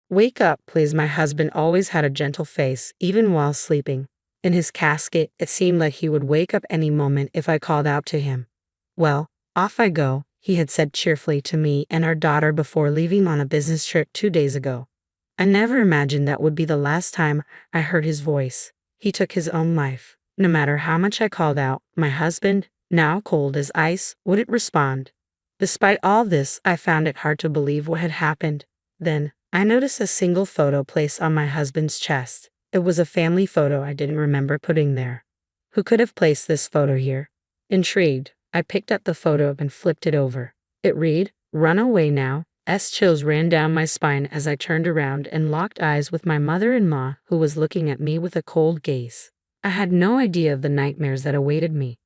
Wake up, please. My husband always had a gentle face, even while sleeping. In his casket, it seemed like he would wake up any moment if I called out to him. Well, off I go, he had said cheerfully to me and our daughter before leaving on a business trip 2 days ago. I never imagined that would be the last time I heard his voice. He took his own life. No matter how much I called out, my husband, now cold as ice, wouldn't respond. Despite all this, I found it hard to believe what had happened. Then, I noticed a single photo placed on my husband's chest. It was a family photo I didn't remember putting there. Who could have placed this photo here? Intrigued, I picked up the photo and flipped it over. It read, "Run away now." Chills ran down my spine as I turned around and locked eyes with my mother-in-law, who was looking at me with a cold gaze. I had no idea of the nightmares that awaited me.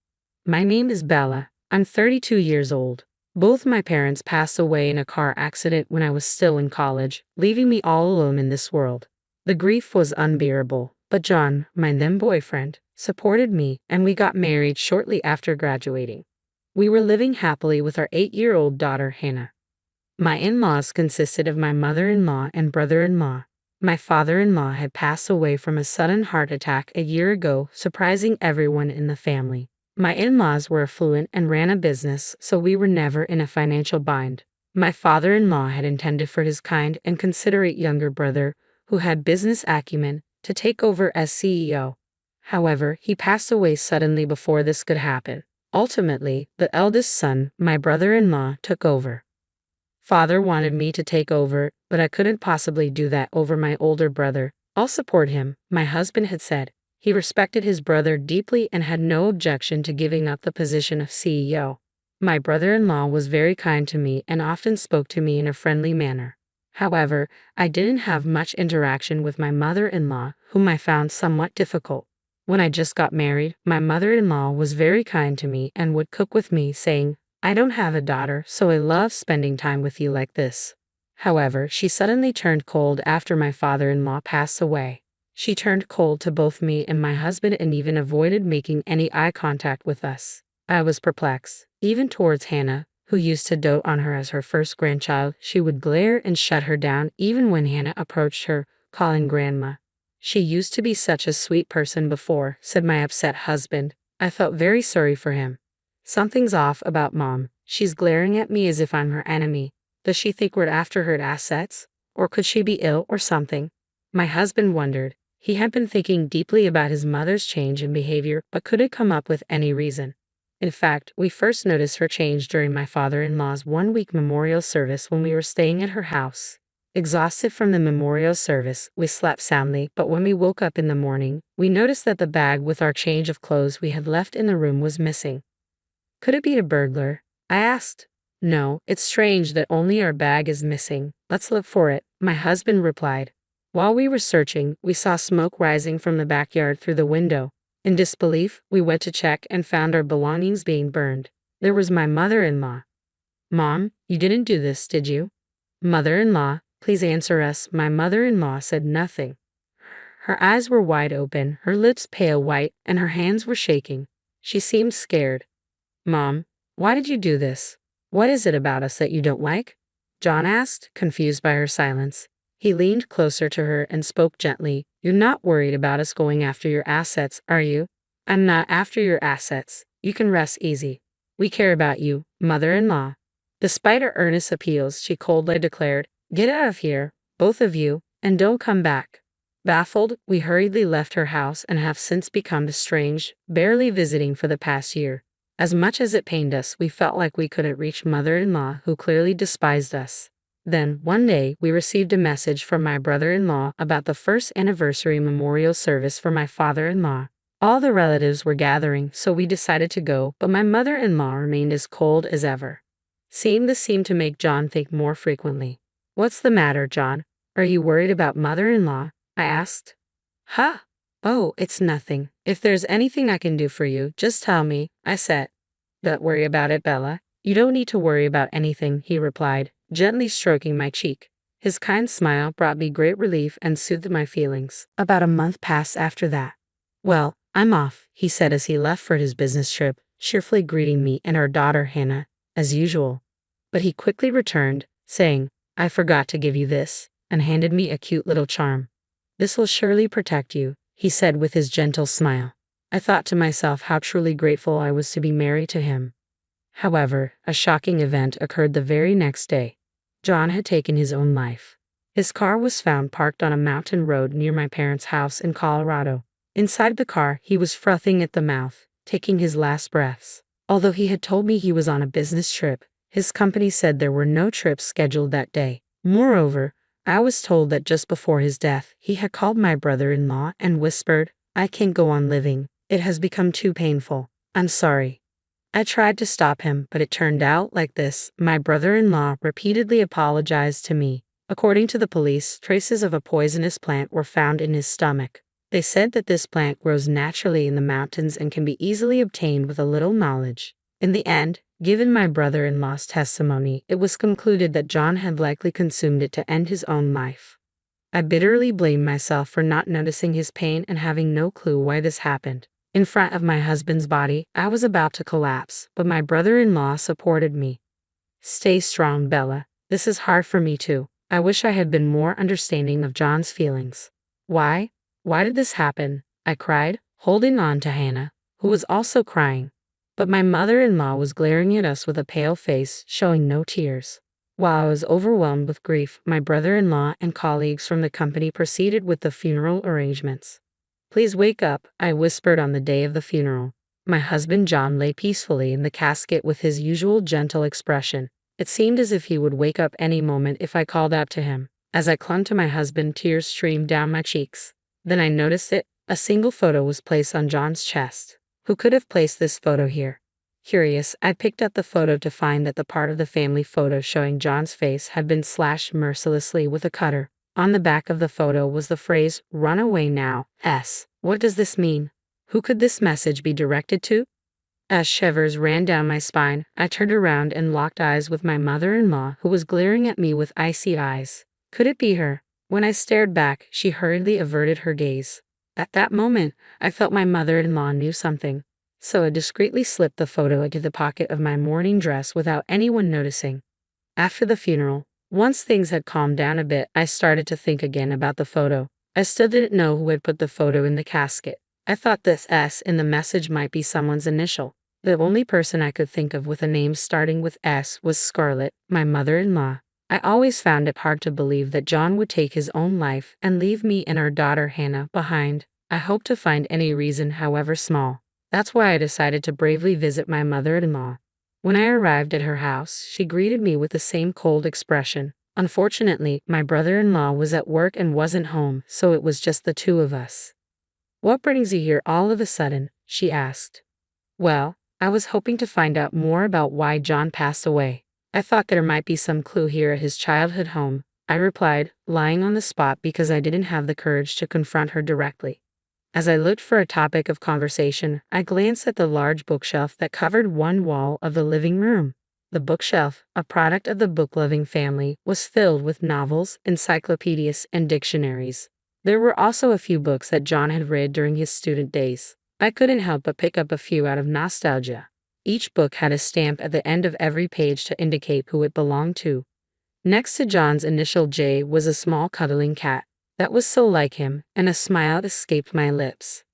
My name is Bella. I'm 32 years old. Both my parents passed away in a car accident when I was still in college, leaving me all alone in this world. The grief was unbearable, but John, my then boyfriend, supported me, and we got married shortly after graduating. We were living happily with our 8-year-old daughter, Hannah. My in-laws consisted of my mother-in-law and brother-in-law. My father-in-law had passed away from a sudden heart attack a year ago, surprising everyone in the family. My in-laws were affluent and ran a business, so we were never in a financial bind. My father-in-law had intended for his kind and considerate younger brother, who had business acumen, to take over as CEO. However, he passed away suddenly before this could happen. Ultimately, the eldest son, my brother-in-law, took over. Father wanted me to take over, but I couldn't possibly do that over my older brother. I'll support him, my husband had said. He respected his brother deeply and had no objection to giving up the position of CEO. My brother-in-law was very kind to me and often spoke to me in a friendly manner. However, I didn't have much interaction with my mother-in-law, whom I found somewhat difficult. When I just got married, my mother-in-law was very kind to me and would cook with me, saying, "I don't have a daughter, so I love spending time with you like this." However, she suddenly turned cold after my father-in-law passed away. She turned cold to both me and my husband and even avoided making any eye contact with us. I was perplexed. Even towards Hannah, who used to dote on her as her first grandchild, she would glare and shut her down even when Hannah approached her, calling grandma. "She used to be such a sweet person before," said my upset husband. I felt very sorry for him. "Something's off about Mom. She's glaring at me as if I'm her enemy. Does she think we're after her assets? Or could she be ill or something?" My husband wondered. He had been thinking deeply about his mother's change in behavior but couldn't come up with any reason. In fact, we first noticed her change during my father-in-law's one-week memorial service when we were staying at her house. Exhausted from the memorial service, we slept soundly, but when we woke up in the morning, we noticed that the bag with our change of clothes we had left in the room was missing. "Could it be a burglar?" I asked. "No, it's strange that only our bag is missing. Let's look for it," my husband replied. While we were searching, we saw smoke rising from the backyard through the window. In disbelief, we went to check and found our belongings being burned. There was my mother-in-law. "Mom, you didn't do this, did you?" "Mother-in-law, please answer us." My mother-in-law said nothing. Her eyes were wide open, her lips pale white, and her hands were shaking. She seemed scared. "Mom, why did you do this? What is it about us that you don't like?" John asked, confused by her silence. He leaned closer to her and spoke gently. "You're not worried about us going after your assets, are you?" "I'm not after your assets. You can rest easy. We care about you, mother-in-law." Despite her earnest appeals, she coldly declared, "Get out of here, both of you, and don't come back." Baffled, we hurriedly left her house and have since become estranged, barely visiting for the past year. As much as it pained us, we felt like we couldn't reach mother-in-law, who clearly despised us. Then, one day, we received a message from my brother-in-law about the first anniversary memorial service for my father-in-law. All the relatives were gathering, so we decided to go, but my mother-in-law remained as cold as ever. Seeing this seemed to make John think more frequently. "What's the matter, John? Are you worried about mother-in-law?" I asked. "Huh? Oh, it's nothing. If there's anything I can do for you, just tell me," I said. "Don't worry about it, Bella. You don't need to worry about anything," he replied, gently stroking my cheek. His kind smile brought me great relief and soothed my feelings. About a month passed after that. "Well, I'm off," he said as he left for his business trip, cheerfully greeting me and our daughter Hannah, as usual. But he quickly returned, saying, "I forgot to give you this." and handed me a cute little charm. "This will surely protect you," he said with his gentle smile. I thought to myself how truly grateful I was to be married to him. However, a shocking event occurred the very next day. John had taken his own life. His car was found parked on a mountain road near my parents' house in Colorado. Inside the car, he was frothing at the mouth, taking his last breaths. Although he had told me he was on a business trip, his company said there were no trips scheduled that day. Moreover, I was told that just before his death, he had called my brother-in-law and whispered, "I can't go on living. It has become too painful. I'm sorry." I tried to stop him, but it turned out like this. My brother-in-law repeatedly apologized to me. According to the police, traces of a poisonous plant were found in his stomach. They said that this plant grows naturally in the mountains and can be easily obtained with a little knowledge. In the end, given my brother-in-law's testimony, it was concluded that John had likely consumed it to end his own life. I bitterly blamed myself for not noticing his pain and having no clue why this happened. In front of my husband's body, I was about to collapse, but my brother-in-law supported me. "Stay strong, Bella. This is hard for me too. I wish I had been more understanding of John's feelings." "Why? Why did this happen?" I cried, holding on to Hannah, who was also crying. But my mother-in-law was glaring at us with a pale face, showing no tears. While I was overwhelmed with grief, my brother-in-law and colleagues from the company proceeded with the funeral arrangements. "Please wake up," I whispered on the day of the funeral. My husband John lay peacefully in the casket with his usual gentle expression. It seemed as if he would wake up any moment if I called out to him. As I clung to my husband, tears streamed down my cheeks. Then I noticed it. A single photo was placed on John's chest. Who could have placed this photo here? Curious, I picked up the photo to find that the part of the family photo showing John's face had been slashed mercilessly with a cutter. On the back of the photo was the phrase, "Run away now, S." What does this mean? Who could this message be directed to? As shivers ran down my spine, I turned around and locked eyes with my mother-in-law, who was glaring at me with icy eyes. Could it be her? When I stared back, she hurriedly averted her gaze. At that moment, I felt my mother-in-law knew something. So I discreetly slipped the photo into the pocket of my mourning dress without anyone noticing. After the funeral, once things had calmed down a bit, I started to think again about the photo. I still didn't know who had put the photo in the casket. I thought this S in the message might be someone's initial. The only person I could think of with a name starting with S was Scarlett, my mother-in-law. I always found it hard to believe that John would take his own life and leave me and our daughter Hannah behind. I hoped to find any reason, however small. That's why I decided to bravely visit my mother-in-law. When I arrived at her house, she greeted me with the same cold expression. Unfortunately, my brother-in-law was at work and wasn't home, so it was just the two of us. "What brings you here all of a sudden?" she asked. "Well, I was hoping to find out more about why John passed away. I thought there might be some clue here at his childhood home," I replied, lying on the spot because I didn't have the courage to confront her directly. As I looked for a topic of conversation, I glanced at the large bookshelf that covered one wall of the living room. The bookshelf, a product of the book-loving family, was filled with novels, encyclopedias, and dictionaries. There were also a few books that John had read during his student days. I couldn't help but pick up a few out of nostalgia. Each book had a stamp at the end of every page to indicate who it belonged to. Next to John's initial J was a small cuddling cat. That was so like him, and a smile escaped my lips.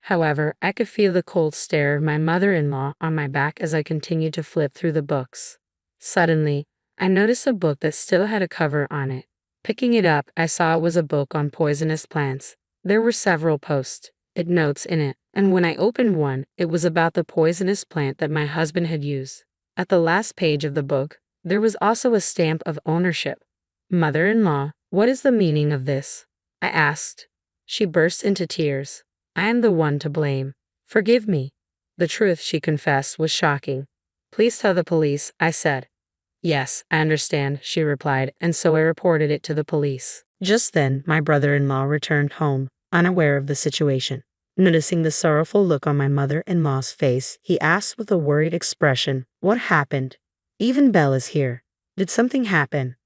However, I could feel the cold stare of my mother-in-law on my back as I continued to flip through the books. Suddenly, I noticed a book that still had a cover on it. Picking it up, I saw it was a book on poisonous plants. There were several post-it notes in it, and when I opened one, it was about the poisonous plant that my husband had used. At the last page of the book, there was also a stamp of ownership. "Mother-in-law, what is the meaning of this?" I asked. She burst into tears. "I am the one to blame. Forgive me." The truth, she confessed, was shocking. "Please tell the police," I said. "Yes, I understand," she replied, and so I reported it to the police. Just then, my brother-in-law returned home, unaware of the situation. Noticing the sorrowful look on my mother-in-law's face, he asked with a worried expression, "What happened? Even Bella's here. Did something happen?"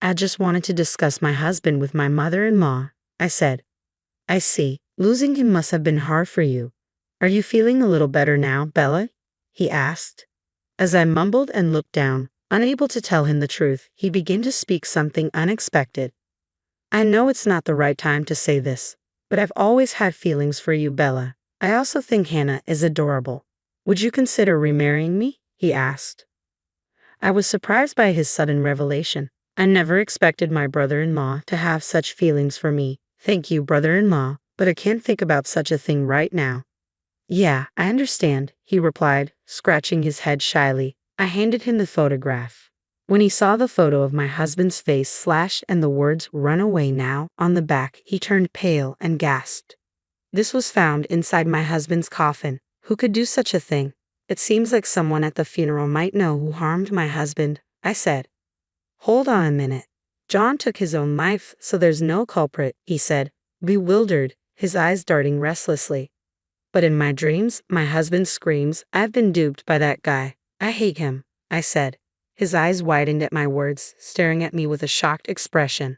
"I just wanted to discuss my husband with my mother-in-law," I said. "I see. Losing him must have been hard for you. Are you feeling a little better now, Bella?" he asked. As I mumbled and looked down, unable to tell him the truth, he began to speak something unexpected. I know it's not the right time to say this, but I've always had feelings for you, Bella. I also think Hannah is adorable. Would you consider remarrying me? He asked. I was surprised by his sudden revelation. I never expected my brother-in-law to have such feelings for me. Thank you, brother-in-law, but I can't think about such a thing right now. Yeah, I understand, he replied, scratching his head shyly. I handed him the photograph. When he saw the photo of my husband's face slash and the words "run away now" on the back, he turned pale and gasped. This was found inside my husband's coffin. Who could do such a thing? It seems like someone at the funeral might know who harmed my husband, I said. Hold on a minute. John took his own life, so there's no culprit, he said, bewildered, his eyes darting restlessly. But in my dreams, my husband screams, I've been duped by that guy. I hate him, I said. His eyes widened at my words, staring at me with a shocked expression.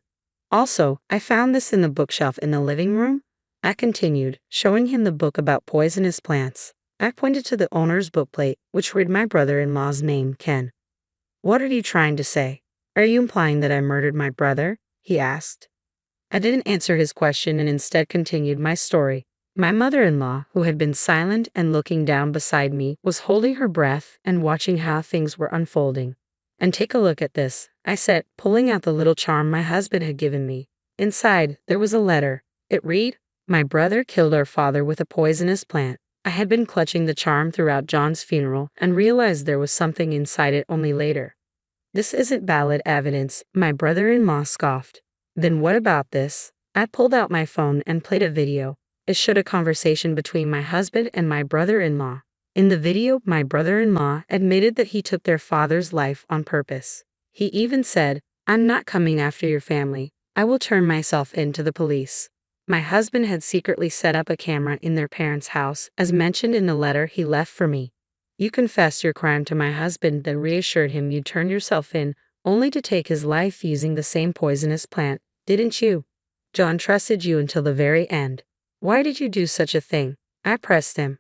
Also, I found this in the bookshelf in the living room, I continued, showing him the book about poisonous plants. I pointed to the owner's bookplate, which read my brother-in-law's name, Ken. What are you trying to say? Are you implying that I murdered my brother? He asked. I didn't answer his question and instead continued my story. My mother-in-law, who had been silent and looking down beside me, was holding her breath and watching how things were unfolding. And take a look at this, I said, pulling out the little charm my husband had given me. Inside, there was a letter. It read, my brother killed our father with a poisonous plant. I had been clutching the charm throughout John's funeral and realized there was something inside it only later. This isn't valid evidence, my brother-in-law scoffed. Then what about this? I pulled out my phone and played a video. It showed a conversation between my husband and my brother-in-law. In the video, my brother-in-law admitted that he took their father's life on purpose. He even said, I'm not coming after your family. I will turn myself in to the police. My husband had secretly set up a camera in their parents' house, as mentioned in the letter he left for me. You confessed your crime to my husband, then reassured him you'd turn yourself in, only to take his life using the same poisonous plant, didn't you? John trusted you until the very end. Why did you do such a thing? I pressed him.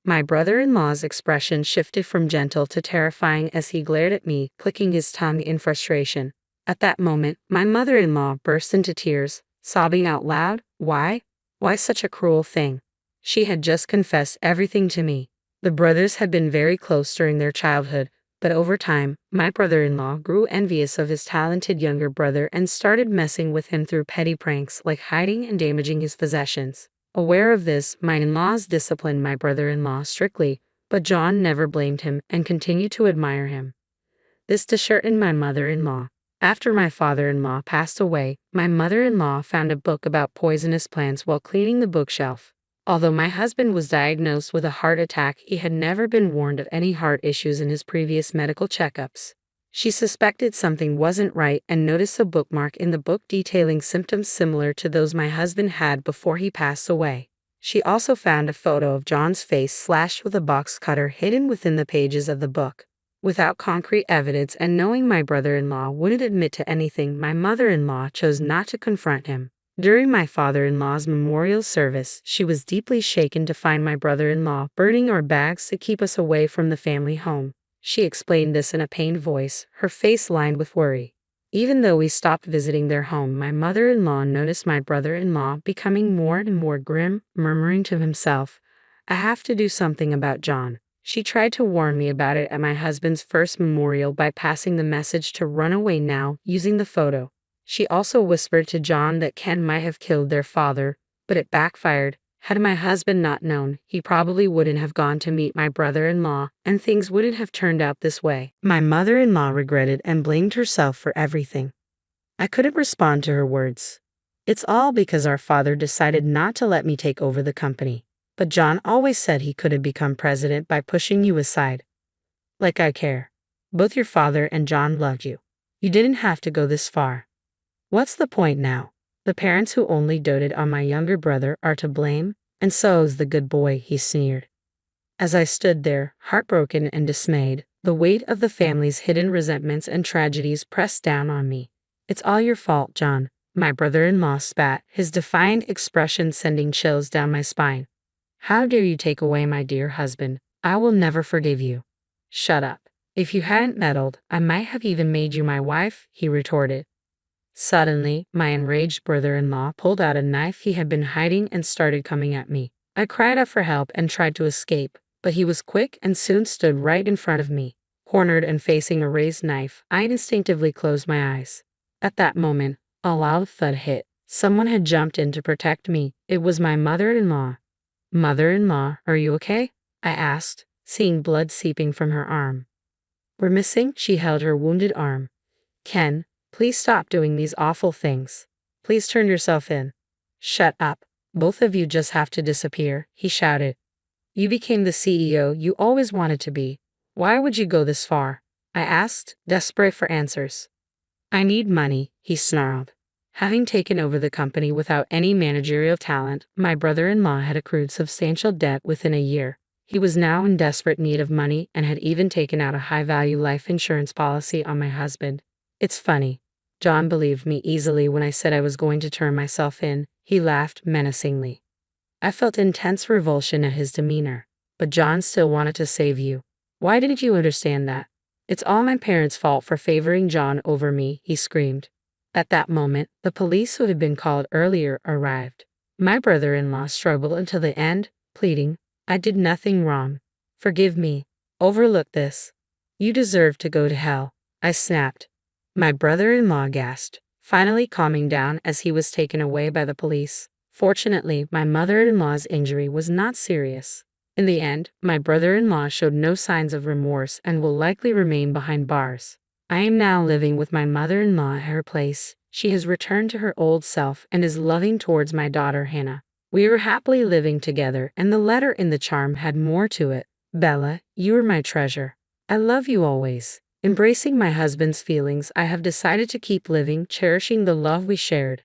My brother-in-law's expression shifted from gentle to terrifying as he glared at me, clicking his tongue in frustration. At that moment, my mother-in-law burst into tears, sobbing out loud. Why? Why such a cruel thing? She had just confessed everything to me. The brothers had been very close during their childhood, but over time, my brother-in-law grew envious of his talented younger brother and started messing with him through petty pranks like hiding and damaging his possessions. Aware of this, my in-laws disciplined my brother-in-law strictly, but John never blamed him and continued to admire him. This disheartened my mother-in-law. After my father-in-law passed away, my mother-in-law found a book about poisonous plants while cleaning the bookshelf. Although my husband was diagnosed with a heart attack, he had never been warned of any heart issues in his previous medical checkups. She suspected something wasn't right and noticed a bookmark in the book detailing symptoms similar to those my husband had before he passed away. She also found a photo of John's face slashed with a box cutter hidden within the pages of the book. Without concrete evidence and knowing my brother-in-law wouldn't admit to anything, my mother-in-law chose not to confront him. During my father-in-law's memorial service, she was deeply shaken to find my brother-in-law burning our bags to keep us away from the family home. She explained this in a pained voice, her face lined with worry. Even though we stopped visiting their home, my mother-in-law noticed my brother-in-law becoming more and more grim, murmuring to himself, I have to do something about John. She tried to warn me about it at my husband's first memorial by passing the message to run away now using the photo. She also whispered to John that Ken might have killed their father, but it backfired. Had my husband not known, he probably wouldn't have gone to meet my brother-in-law, and things wouldn't have turned out this way. My mother-in-law regretted and blamed herself for everything. I couldn't respond to her words. It's all because our father decided not to let me take over the company. But John always said he couldn't become president by pushing you aside. Like I care. Both your father and John loved you. You didn't have to go this far. What's the point now? The parents who only doted on my younger brother are to blame, and so is the good boy, he sneered. As I stood there, heartbroken and dismayed, the weight of the family's hidden resentments and tragedies pressed down on me. It's all your fault, John, my brother-in-law spat, his defiant expression sending chills down my spine. How dare you take away my dear husband? I will never forgive you. Shut up. If you hadn't meddled, I might have even made you my wife, he retorted. Suddenly, my enraged brother-in-law pulled out a knife he had been hiding and started coming at me. I cried out for help and tried to escape, but he was quick and soon stood right in front of me. Cornered and facing a raised knife, I instinctively closed my eyes. At that moment, a loud thud hit. Someone had jumped in to protect me. It was my mother-in-law. Mother-in-law, are you okay? I asked, seeing blood seeping from her arm. We're missing, she held her wounded arm. Ken, please stop doing these awful things. Please turn yourself in. Shut up. Both of you just have to disappear, he shouted. You became the CEO you always wanted to be. Why would you go this far? I asked, desperate for answers. I need money, he snarled. Having taken over the company without any managerial talent, my brother-in-law had accrued substantial debt within a year. He was now in desperate need of money and had even taken out a high-value life insurance policy on my husband. It's funny. John believed me easily when I said I was going to turn myself in. He laughed menacingly. I felt intense revulsion at his demeanor. But John still wanted to save you. Why didn't you understand that? It's all my parents' fault for favoring John over me, he screamed. At that moment, the police who had been called earlier arrived. My brother-in-law struggled until the end, pleading, I did nothing wrong. Forgive me. Overlook this. You deserve to go to hell. I snapped. My brother-in-law gasped, finally calming down as he was taken away by the police. Fortunately, my mother-in-law's injury was not serious. In the end, my brother-in-law showed no signs of remorse and will likely remain behind bars. I am now living with my mother-in-law at her place. She has returned to her old self and is loving towards my daughter Hannah. We are happily living together, and the letter in the charm had more to it. Bella, you are my treasure. I love you always. Embracing my husband's feelings, I have decided to keep living, cherishing the love we shared.